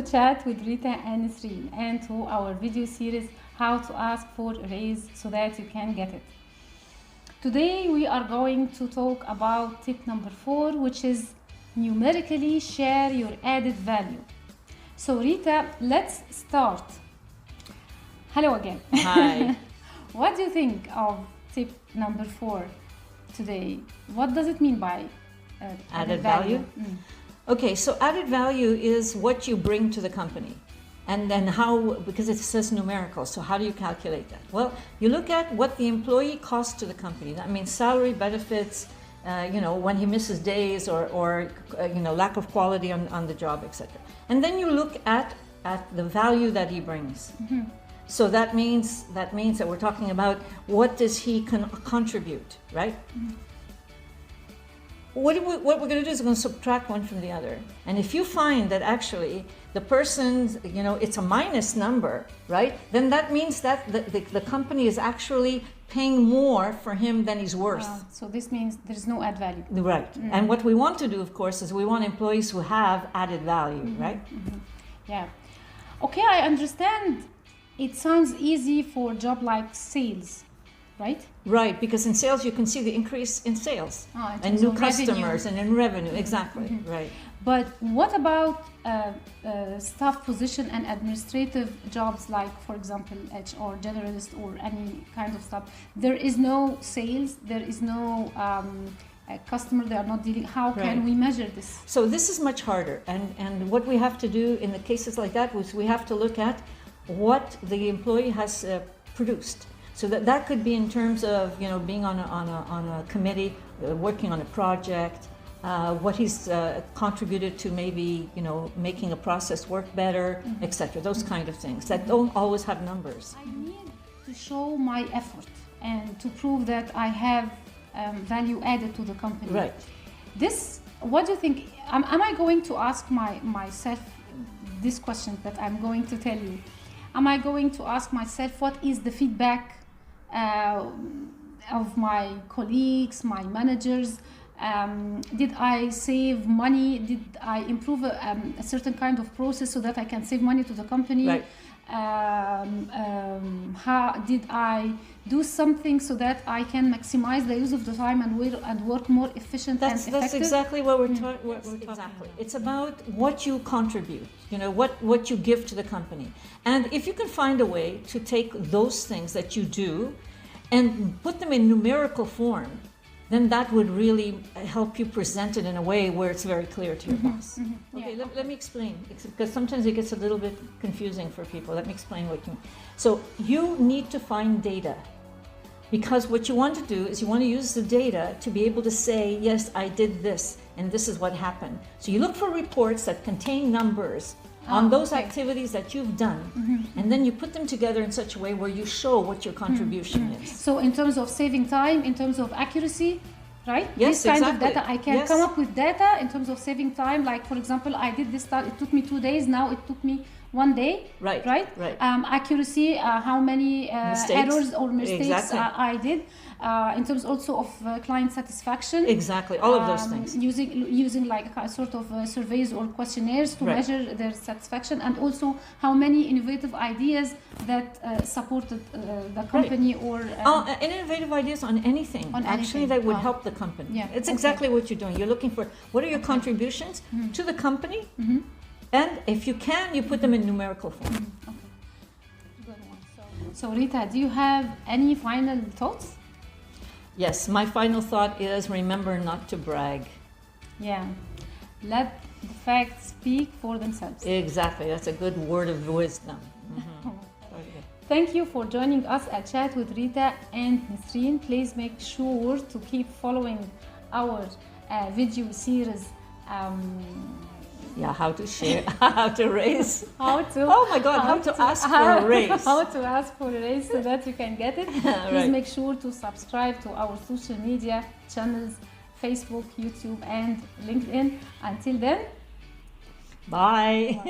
Chat with Rita and Nasreen, and to our video series How to Ask for a Raise so that you can get it. Today we are going to talk about tip number 4, which is numerically share your added value. So Rita, let's start. Hello again. Hi. What do you think of tip number 4 today? What does it mean by Added value? Okay, so added value is what you bring to the company. And then how, because it says numerical, so how do you calculate that? Well, you look at what the employee costs to the company. That means salary, benefits, when he misses days or lack of quality on the job, etc. And then you look at the value that he brings. Mm-hmm. So that means that we're talking about what does he contribute, right? Mm-hmm. What we're going to do is we're going to subtract one from the other. And if you find that actually the person's, it's a minus number, right? Then that means that the company is actually paying more for him than he's worth. So this means there's no add value. Right. Mm-hmm. And what we want to do, of course, is we want employees who have added value, mm-hmm. right? Mm-hmm. Yeah. Okay, I understand. It sounds easy for a job like sales. Right? Right, because in sales you can see the increase in sales and new customers and in revenue. Exactly, mm-hmm. Right. But what about staff position and administrative jobs like, for example, HR generalist or any kind of stuff? There is no sales, there is no customer, they are not dealing. How can we measure this? So this is much harder, and what we have to do in the cases like that is we have to look at what the employee has produced. So that could be in terms of being on a committee, working on a project, what he's contributed to maybe making a process work better, mm-hmm. etc. Those mm-hmm. kind of things that don't always have numbers. I need to show my effort and to prove that I have value added to the company. Right. What do you think? Am I going to ask myself this question that I'm going to tell you? Am I going to ask myself what is the feedback of my colleagues, my managers? Did I save money? Did I improve a certain kind of process so that I can save money to the company? Right. How did I do something so that I can maximize the use of the time and work more efficient and effective? That's exactly what we're talking about. It's about what you contribute, what you give to the company. And if you can find a way to take those things that you do and put them in numerical form, then that would really help you present it in a way where it's very clear to your boss. Mm-hmm. Okay, let me explain, because sometimes it gets a little bit confusing for people. Let me explain what you mean. So you need to find data, because what you want to do is you want to use the data to be able to say, yes, I did this, and this is what happened. So you look for reports that contain numbers on those activities that you've done, mm-hmm. and then you put them together in such a way where you show what your contribution mm-hmm. is. So in terms of saving time, in terms of accuracy, right? Yes, this kind exactly. of data, I can come up with data in terms of saving time. Like, for example, I did this stuff, it took me 2 days, now it took me 1 day. Right. Accuracy, how many errors or mistakes exactly. I did. In terms also of client satisfaction. Exactly, all of those things. Using like a sort of surveys or questionnaires to measure their satisfaction, and also how many innovative ideas that supported the company or... innovative ideas on anything, that would help the company. Yeah. It's exactly what you're doing. You're looking for what are your contributions mm-hmm. to the company, mm-hmm. and if you can, you put them in numerical form. Mm-hmm. Okay. Good one. So Rita, do you have any final thoughts? Yes, my final thought is remember not to brag. Yeah, let the facts speak for themselves. Exactly, that's a good word of wisdom. Mm-hmm. Okay. Thank you for joining us at Chat with Rita and Nasreen. Please make sure to keep following our video series. How to share, how to raise. How to ask for a raise. How to ask for a raise so that you can get it. Please make sure to subscribe to our social media channels, Facebook, YouTube, and LinkedIn. Until then, bye.